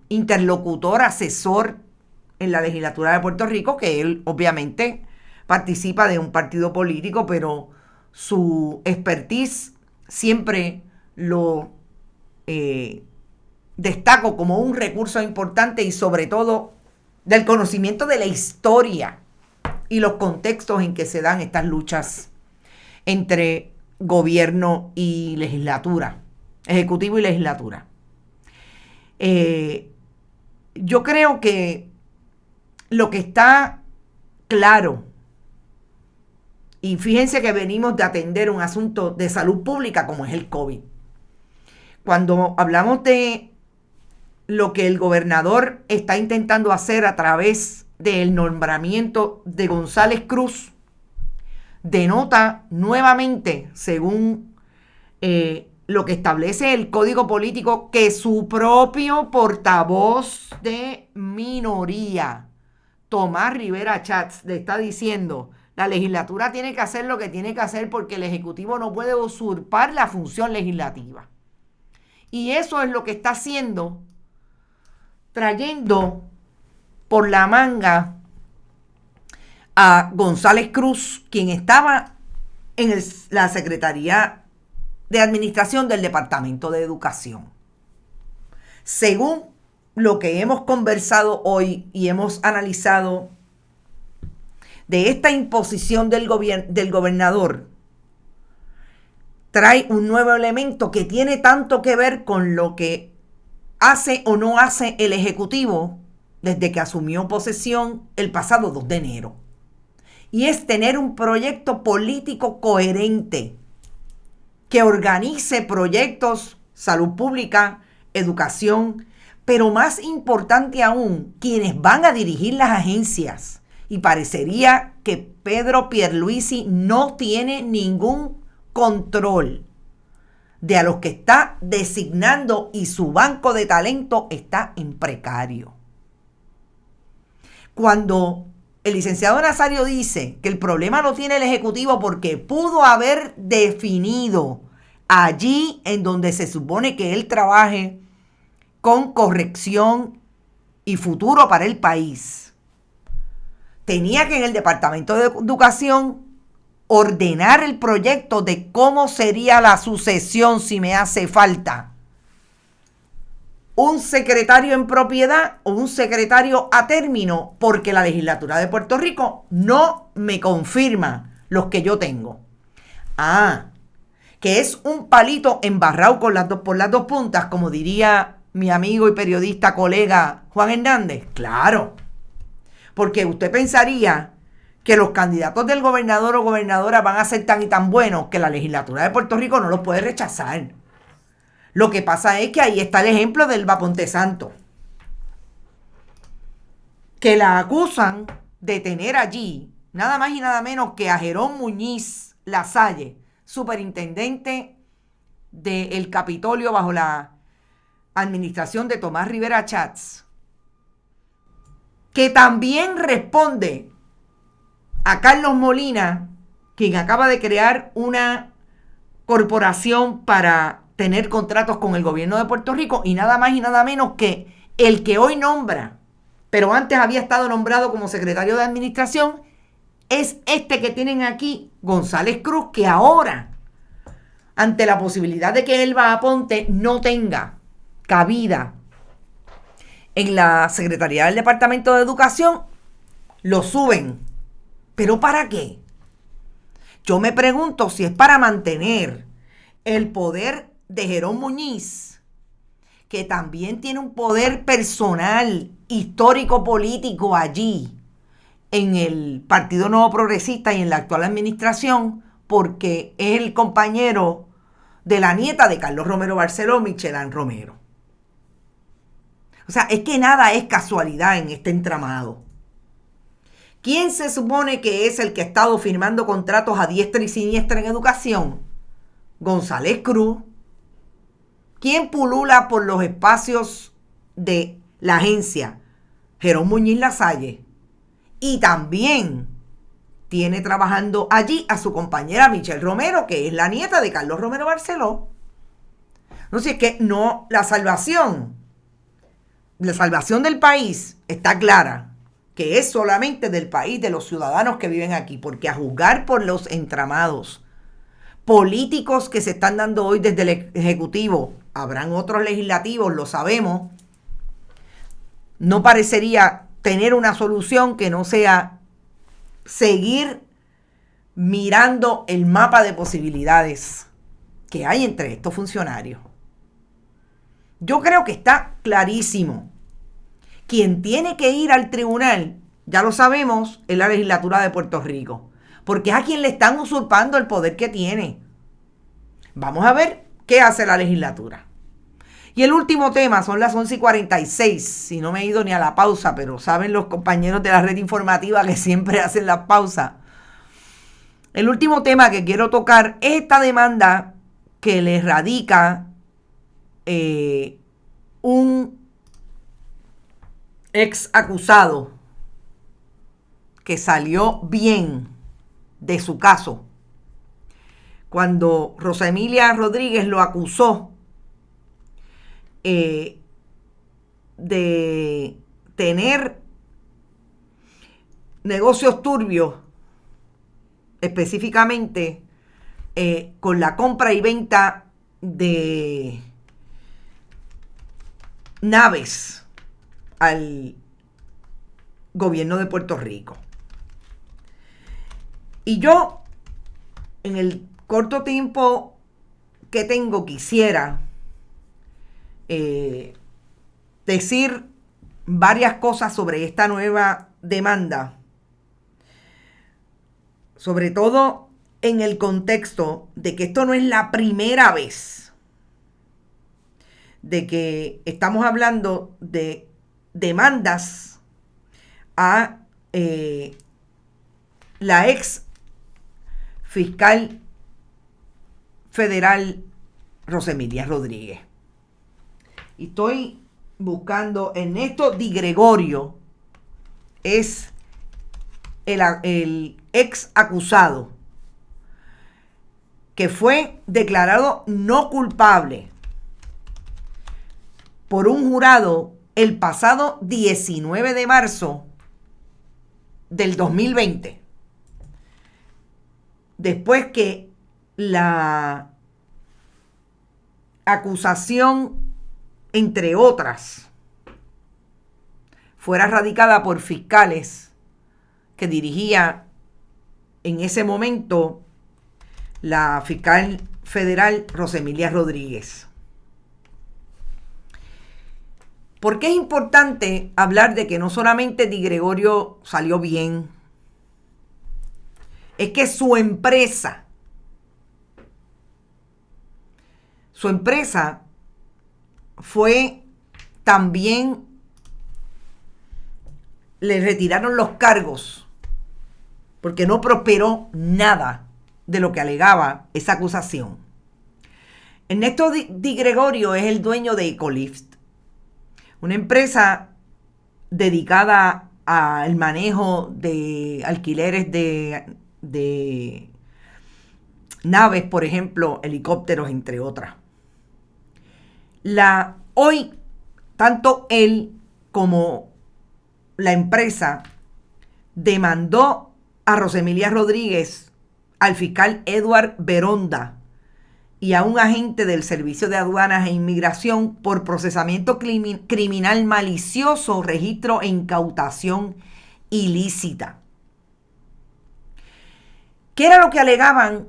interlocutor, asesor en la legislatura de Puerto Rico, que él obviamente participa de un partido político, pero su expertise siempre lo destaco como un recurso importante y sobre todo del conocimiento de la historia y los contextos en que se dan estas luchas entre gobierno y legislatura, ejecutivo y legislatura. Yo creo que lo que está claro, y fíjense que venimos de atender un asunto de salud pública como es el COVID. Cuando hablamos de lo que el gobernador está intentando hacer a través del nombramiento de González Cruz, denota nuevamente, según lo que establece el Código Político, que su propio portavoz de minoría, Tomás Rivera Chats, le está diciendo: la legislatura tiene que hacer lo que tiene que hacer porque el Ejecutivo no puede usurpar la función legislativa. Y eso es lo que está haciendo, trayendo por la manga a González Cruz, quien estaba en la Secretaría de Administración del Departamento de Educación. Según lo que hemos conversado hoy y hemos analizado de esta imposición del gobernador, trae un nuevo elemento que tiene tanto que ver con lo que hace o no hace el Ejecutivo desde que asumió posesión el pasado 2 de enero. Y es tener un proyecto político coherente que organice proyectos, salud pública, educación, pero más importante aún, quienes van a dirigir las agencias. Y parecería que Pedro Pierluisi no tiene ningún control de a los que está designando y su banco de talento está en precario. Cuando el licenciado Nazario dice que el problema lo tiene el Ejecutivo porque pudo haber definido allí en donde se supone que él trabaje con corrección y futuro para el país, tenía que en el Departamento de Educación ordenar el proyecto de cómo sería la sucesión si me hace falta un secretario en propiedad o un secretario a término, porque la legislatura de Puerto Rico no me confirma los que yo tengo. Que es un palito embarrado por las dos puntas, como diría mi amigo y periodista colega Juan Hernández. Claro, porque usted pensaría que los candidatos del gobernador o gobernadora van a ser tan y tan buenos que la legislatura de Puerto Rico no los puede rechazar. Lo que pasa es que ahí está el ejemplo del Ponte Santo, que la acusan de tener allí nada más y nada menos que a Jerón Muñiz Lasalle, superintendente del Capitolio bajo la administración de Tomás Rivera Chats, que también responde a Carlos Molina, quien acaba de crear una corporación para tener contratos con el gobierno de Puerto Rico, y nada más y nada menos que el que hoy nombra, pero antes había estado nombrado como secretario de administración, es este que tienen aquí, González Cruz, que ahora, ante la posibilidad de que Elba Aponte no tenga cabida en la Secretaría del Departamento de Educación, lo suben. ¿Pero para qué? Yo me pregunto si es para mantener el poder de Jerón Muñiz, que también tiene un poder personal, histórico, político allí en el Partido Nuevo Progresista y en la actual administración, porque es el compañero de la nieta de Carlos Romero Barceló, Michelán Romero. O sea, es que nada es casualidad en este entramado. ¿Quién se supone que es el que ha estado firmando contratos a diestra y siniestra en educación? González Cruz. ¿Quién pulula por los espacios de la agencia? Jerón Muñiz Lasalle. Y también tiene trabajando allí a su compañera Michelle Romero, que es la nieta de Carlos Romero Barceló. No sé, es que no, la salvación del país está clara, que es solamente del país, de los ciudadanos que viven aquí, porque a juzgar por los entramados políticos que se están dando hoy desde el Ejecutivo, habrán otros legislativos, lo sabemos, no parecería tener una solución que no sea seguir mirando el mapa de posibilidades que hay entre estos funcionarios. Yo creo que está clarísimo. Quien tiene que ir al tribunal, ya lo sabemos, es la legislatura de Puerto Rico, porque es a quien le están usurpando el poder que tiene. Vamos a ver qué hace la legislatura. Y el último tema, son las 11:46, si no me he ido ni a la pausa, pero saben los compañeros de la red informativa que siempre hacen las pausas. El último tema que quiero tocar es esta demanda que le radica un ex acusado que salió bien de su caso cuando Rosa Emilia Rodríguez lo acusó de tener negocios turbios, específicamente con la compra y venta de naves al gobierno de Puerto Rico. Y yo, en el corto tiempo que tengo, quisiera decir varias cosas sobre esta nueva demanda, sobre todo en el contexto de que esto no es la primera vez de que estamos hablando de demandas a la ex fiscal federal Rosa Emilia Rodríguez. Y estoy buscando, Ernesto Di Gregorio es el ex acusado que fue declarado no culpable por un jurado el pasado 19 de marzo del 2020, después que la acusación, entre otras, fuera radicada por fiscales que dirigía en ese momento la fiscal federal Rosa Emilia Rodríguez. ¿Por qué es importante hablar de que no solamente Di Gregorio salió bien? Es que su empresa fue también, le retiraron los cargos porque no prosperó nada de lo que alegaba esa acusación. Ernesto Di Gregorio es el dueño de Ecolift, una empresa dedicada al manejo de alquileres de naves, por ejemplo, helicópteros, entre otras. Hoy, tanto él como la empresa demandó a Rosa Emilia Rodríguez, al fiscal Edward Beronda y a un agente del Servicio de Aduanas e Inmigración por procesamiento criminal malicioso, registro e incautación ilícita. ¿Qué era lo que alegaban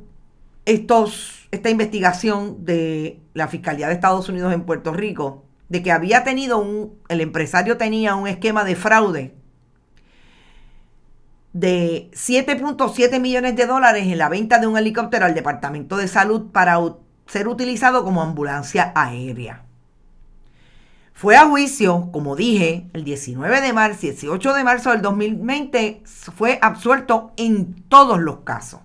esta investigación de la Fiscalía de Estados Unidos en Puerto Rico? De que el empresario tenía un esquema de fraude de $7.7 millones en la venta de un helicóptero al Departamento de Salud para ser utilizado como ambulancia aérea. Fue a juicio, como dije, el 18 de marzo del 2020, fue absuelto en todos los casos.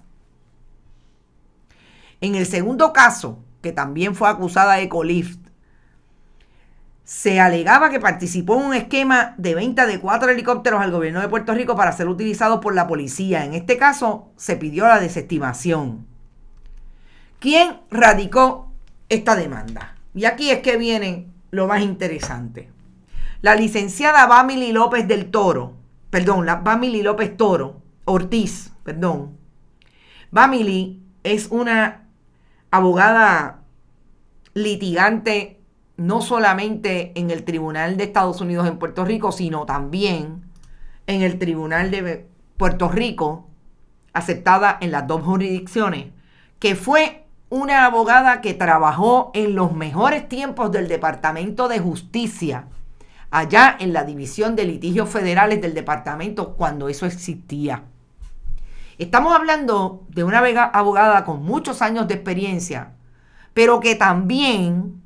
En el segundo caso, que también fue acusada Ecolift, se alegaba que participó en un esquema de venta de 4 helicópteros al gobierno de Puerto Rico para ser utilizados por la policía. En este caso, se pidió la desestimación. ¿Quién radicó esta demanda? Y aquí es que viene lo más interesante. La licenciada Bamily López Ortiz. Bamily es una abogada litigante no solamente en el Tribunal de Estados Unidos en Puerto Rico, sino también en el Tribunal de Puerto Rico, aceptada en las dos jurisdicciones, que fue una abogada que trabajó en los mejores tiempos del Departamento de Justicia, allá en la División de Litigios Federales del Departamento, cuando eso existía. Estamos hablando de una abogada con muchos años de experiencia, pero que también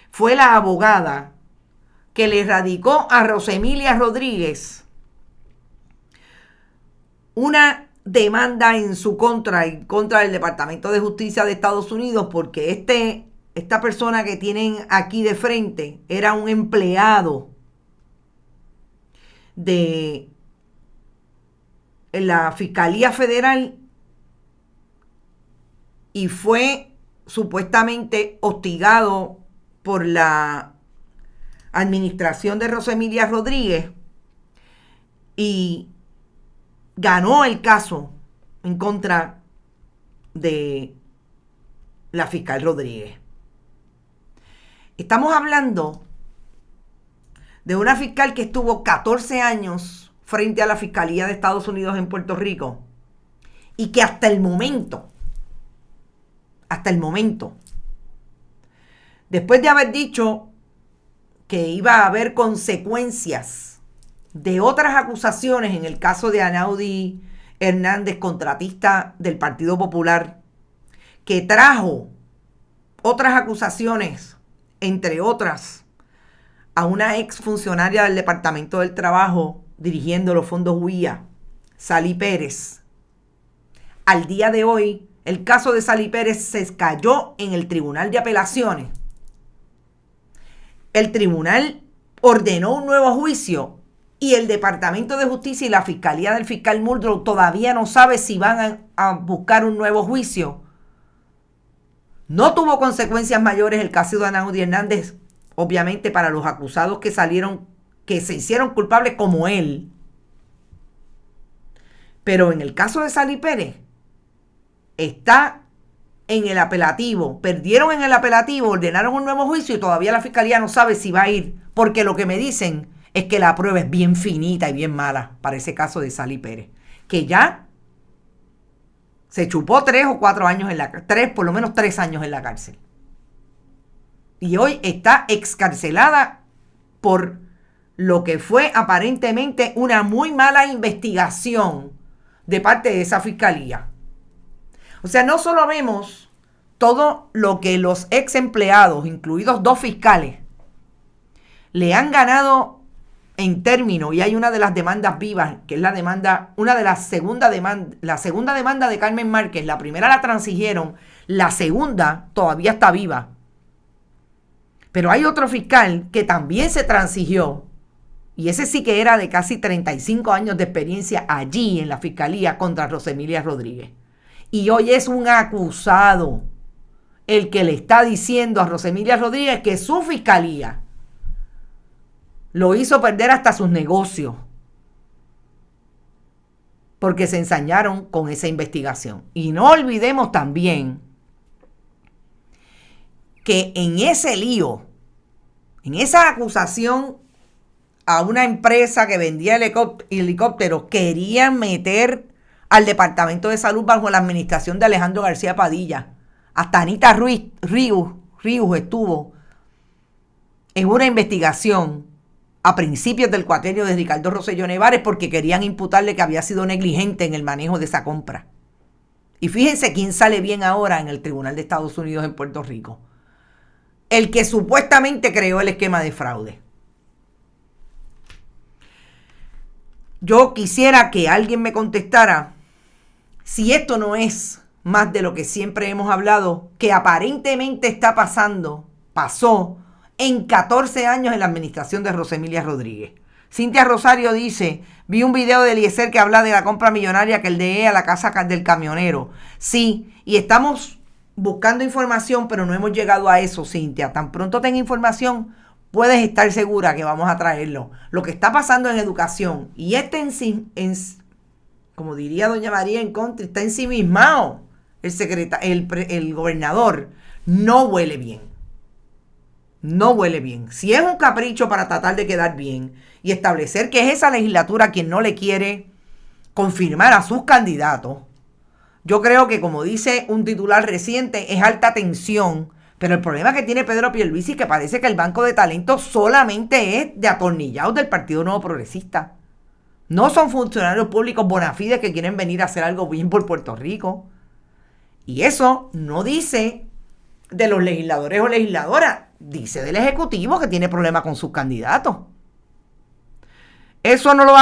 fue la abogada que le radicó a Rosemilia Rodríguez una demanda en contra del Departamento de Justicia de Estados Unidos, porque esta persona que tienen aquí de frente era un empleado de la Fiscalía Federal y fue supuestamente hostigado por la administración de Rosemilia Rodríguez y ganó el caso en contra de la fiscal Rodríguez. Estamos hablando de una fiscal que estuvo 14 años frente a la Fiscalía de Estados Unidos en Puerto Rico y que hasta el momento, después de haber dicho que iba a haber consecuencias de otras acusaciones en el caso de Anaudi Hernández, contratista del Partido Popular, que trajo otras acusaciones, entre otras, a una exfuncionaria del Departamento del Trabajo dirigiendo los fondos WIA, Sally Pérez. Al día de hoy, el caso de Sally Pérez se cayó en el Tribunal de Apelaciones. El tribunal ordenó un nuevo juicio y el Departamento de Justicia y la Fiscalía del fiscal Muldrow todavía no sabe si van a buscar un nuevo juicio. No tuvo consecuencias mayores el caso de Anaudi Hernández, obviamente para los acusados que se hicieron culpables como él. Pero en el caso de Sally Pérez, está en el apelativo. Perdieron en el apelativo, ordenaron un nuevo juicio y todavía la fiscalía no sabe si va a ir, porque lo que me dicen es que la prueba es bien finita y bien mala para ese caso de Sally Pérez, que ya se chupó 3 o 4 años por lo menos 3 años en la cárcel. Y hoy está excarcelada por lo que fue aparentemente una muy mala investigación de parte de esa fiscalía. O sea, no solo vemos todo lo que los ex empleados, incluidos 2 fiscales, le han ganado en términos, y hay una de las demandas vivas, que es la segunda demanda de Carmen Márquez. La primera la transigieron, la segunda todavía está viva. Pero hay otro fiscal que también se transigió, y ese sí que era de casi 35 años de experiencia allí en la fiscalía contra Rosemilia Rodríguez. Y hoy es un acusado el que le está diciendo a Rosemilia Rodríguez que su fiscalía lo hizo perder hasta sus negocios porque se ensañaron con esa investigación. Y no olvidemos también que en ese lío, en esa acusación a una empresa que vendía helicópteros, querían meter al Departamento de Salud bajo la administración de Alejandro García Padilla. Hasta Anita Ríos estuvo en una investigación a principios del cuatrienio de Ricardo Rosselló Nevares porque querían imputarle que había sido negligente en el manejo de esa compra. Y fíjense quién sale bien ahora en el Tribunal de Estados Unidos en Puerto Rico. El que supuestamente creó el esquema de fraude. Yo quisiera que alguien me contestara si esto no es más de lo que siempre hemos hablado, que aparentemente pasó en 14 años en la administración de Rosemilia Rodríguez. Cintia Rosario dice, vi un video de Eliezer que habla de la compra millonaria que el DE a la casa del camionero. Sí, y estamos buscando información, pero no hemos llegado a eso, Cintia. Tan pronto tenga información, puedes estar segura que vamos a traerlo. Lo que está pasando en educación, y como diría doña María en Country, está ensimismado el gobernador. No huele bien. No huele bien. Si es un capricho para tratar de quedar bien y establecer que es esa legislatura quien no le quiere confirmar a sus candidatos, yo creo que, como dice un titular reciente, es alta tensión. Pero el problema que tiene Pedro Pierluisi es que parece que el banco de talento solamente es de atornillados del Partido Nuevo Progresista. No son funcionarios públicos bona fides que quieren venir a hacer algo bien por Puerto Rico. Y eso no dice de los legisladores o legisladoras, dice del Ejecutivo que tiene problemas con sus candidatos. Eso no lo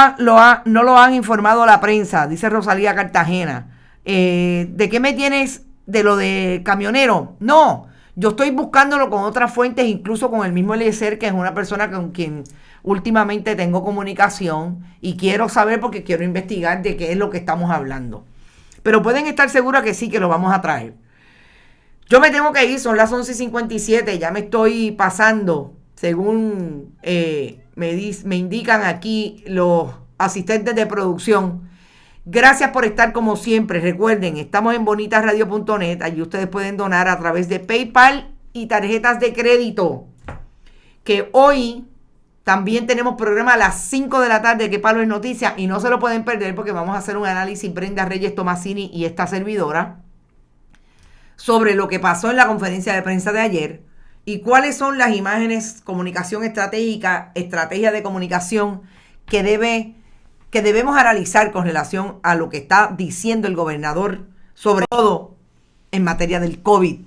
han informado la prensa, dice Rosalía Cartagena. ¿De qué me tienes de lo de camionero? No, yo estoy buscándolo con otras fuentes, incluso con el mismo Eliezer, que es una persona con quien últimamente tengo comunicación y quiero saber porque quiero investigar de qué es lo que estamos hablando. Pero pueden estar seguros que sí, que lo vamos a traer. Yo me tengo que ir, son las 11:57, ya me estoy pasando, según me indican aquí los asistentes de producción. Gracias por estar como siempre. Recuerden, estamos en bonitasradio.net. Allí ustedes pueden donar a través de PayPal y tarjetas de crédito. Que hoy también tenemos programa a las 5 de la tarde, que Palo es Noticia, y no se lo pueden perder porque vamos a hacer un análisis, Brenda Reyes Tomasini y esta servidora, sobre lo que pasó en la conferencia de prensa de ayer y cuáles son las imágenes, comunicación estratégica, estrategia de comunicación que debemos analizar con relación a lo que está diciendo el gobernador, sobre todo en materia del COVID.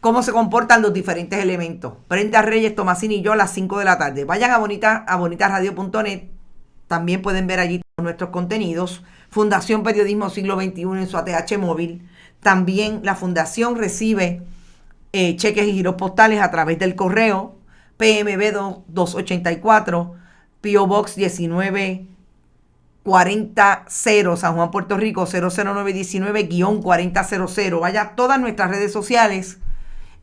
Cómo se comportan los diferentes elementos. Brenda Reyes Tomasini y yo a las 5 de la tarde. Vayan a bonitasradio.net. También pueden ver allí todos nuestros contenidos. Fundación Periodismo Siglo XXI en su ATH móvil. También la fundación recibe cheques y giros postales a través del correo PMB 284, P.O. Box 1940, San Juan, Puerto Rico 00919-4000. Vaya a todas nuestras redes sociales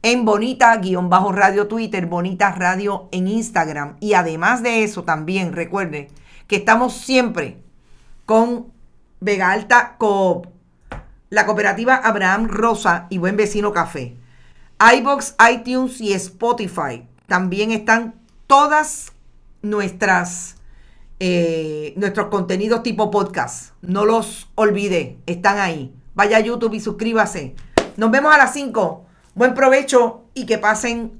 en Bonita-Radio Twitter, Bonita Radio en Instagram. Y además de eso, también recuerden que estamos siempre con Vega Alta Coop, la cooperativa Abraham Rosa y Buen Vecino Café, iVoox, iTunes y Spotify. También están todas nuestros contenidos tipo podcast. No los olvide, están ahí. Vaya a YouTube y suscríbase. Nos vemos a las 5. Buen provecho y que pasen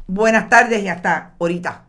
buenas tardes y hasta ahorita.